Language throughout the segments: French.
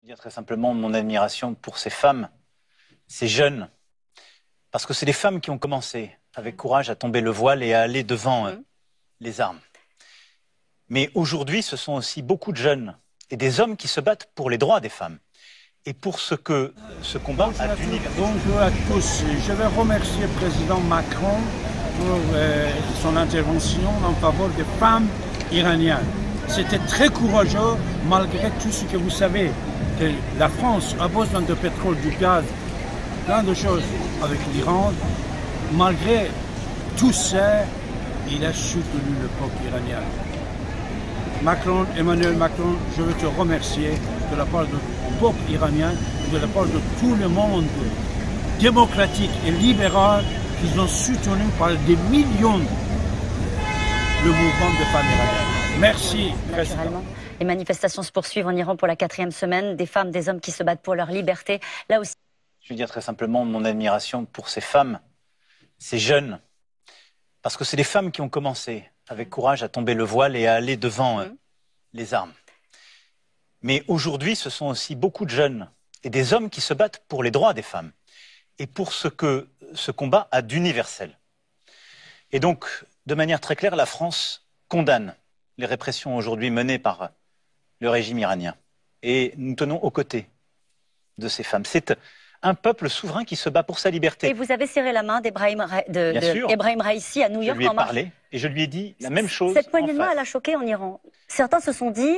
Je veux dire très simplement mon admiration pour ces femmes, ces jeunes, parce que c'est les femmes qui ont commencé avec courage à tomber le voile et à aller devant les armes. Mais aujourd'hui, ce sont aussi beaucoup de jeunes et des hommes qui se battent pour les droits des femmes et pour ce que ce combat a d'universel. Bonjour à tous. Je veux remercier le président Macron pour son intervention en faveur des femmes iraniennes. C'était très courageux malgré tout ce que vous savez, que la France a besoin de pétrole, du gaz, plein de choses avec l'Iran. Malgré tout ça, il a soutenu le peuple iranien. Macron, Emmanuel Macron, je veux te remercier de la part du peuple iranien et de la part de tout le monde démocratique et libéral qui ont soutenu par des millions le mouvement des femmes iraniennes. Merci, Président. Les manifestations se poursuivent en Iran pour la 4e semaine. Des femmes, des hommes qui se battent pour leur liberté. Là aussi. Je veux dire très simplement mon admiration pour ces femmes, ces jeunes, parce que c'est les femmes qui ont commencé avec courage à tomber le voile et à aller devant les armes. Mais aujourd'hui, ce sont aussi beaucoup de jeunes et des hommes qui se battent pour les droits des femmes et pour ce que ce combat a d'universel. Et donc, de manière très claire, la France condamne les répressions aujourd'hui menées par le régime iranien. Et nous tenons aux côtés de ces femmes. C'est un peuple souverain qui se bat pour sa liberté. Et vous avez serré la main d'Ebrahim Raïssi à New York. Je lui ai parlé et je lui ai dit la même chose. Cette poignée de main, elle a choqué en Iran. Certains se sont dit,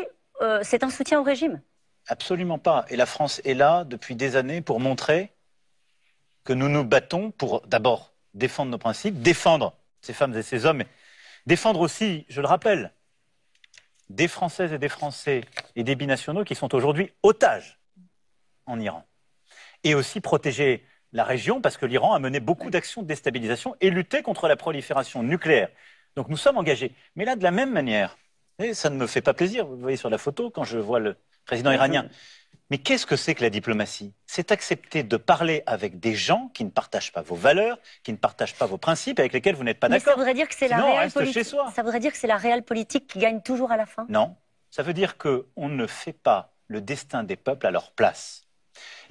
c'est un soutien au régime. Absolument pas. Et la France est là depuis des années pour montrer que nous nous battons pour d'abord défendre nos principes, défendre ces femmes et ces hommes, défendre aussi, je le rappelle, des Françaises et des Français et des binationaux qui sont aujourd'hui otages en Iran. Et aussi protéger la région, parce que l'Iran a mené beaucoup d'actions de déstabilisation et lutté contre la prolifération nucléaire. Donc nous sommes engagés. Mais là, de la même manière, et ça ne me fait pas plaisir, vous voyez sur la photo, quand je vois le président iranien. Mais qu'est-ce que c'est que la diplomatie? C'est accepter de parler avec des gens qui ne partagent pas vos valeurs, qui ne partagent pas vos principes, avec lesquels vous n'êtes pas d'accord. Ça voudrait dire que c'est la réelle politique. Ça voudrait dire que c'est la réelle politique qui gagne toujours à la fin? Non. Ça veut dire qu'on ne fait pas le destin des peuples à leur place.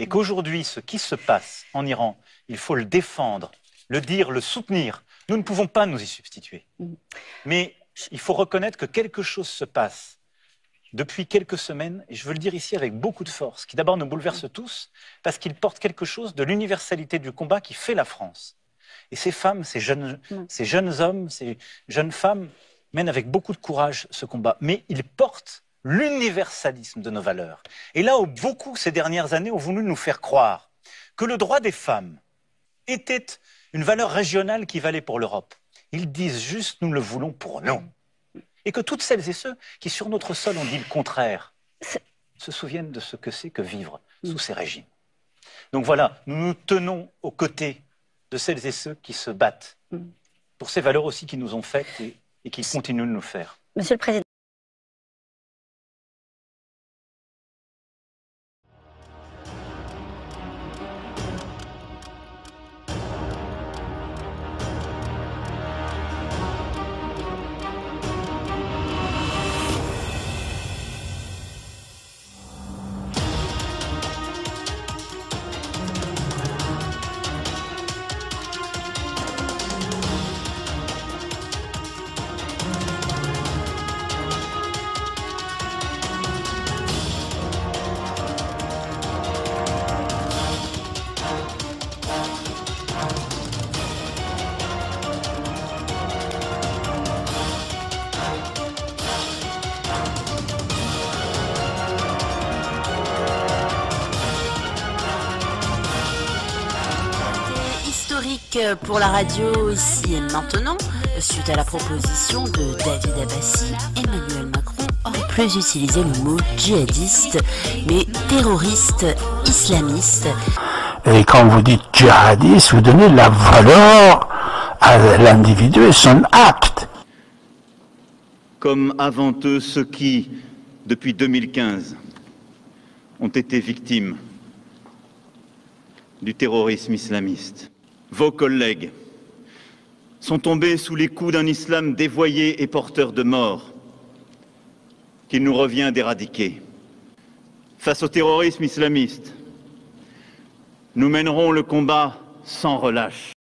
Et qu'aujourd'hui, ce qui se passe en Iran, il faut le défendre, le dire, le soutenir. Nous ne pouvons pas nous y substituer. Mais il faut reconnaître que quelque chose se passe depuis quelques semaines, et je veux le dire ici avec beaucoup de force, qui d'abord nous bouleverse tous, parce qu'il porte quelque chose de l'universalité du combat qui fait la France. Et ces femmes, ces jeunes hommes, ces jeunes femmes mènent avec beaucoup de courage ce combat. Mais ils portent l'universalisme de nos valeurs. Et là où beaucoup, ces dernières années, ont voulu nous faire croire que le droit des femmes était une valeur régionale qui valait pour l'Europe, ils disent juste « nous le voulons pour nous ». Et que toutes celles et ceux qui, sur notre sol, ont dit le contraire, se souviennent de ce que c'est que vivre sous ces régimes. Donc voilà, nous nous tenons aux côtés de celles et ceux qui se battent pour ces valeurs aussi qui nous ont faites et qui continuent de nous faire. Monsieur le Président. Pour la radio ici et maintenant, suite à la proposition de David Abbassi, Emmanuel Macron aurait plus utilisé le mot djihadiste, mais terroriste, islamiste. Et quand vous dites djihadiste, vous donnez la valeur à l'individu et son acte. Comme avant eux ceux qui, depuis 2015, ont été victimes du terrorisme islamiste. Vos collègues sont tombés sous les coups d'un islam dévoyé et porteur de mort qu'il nous revient d'éradiquer. face au terrorisme islamiste. Nous mènerons le combat sans relâche.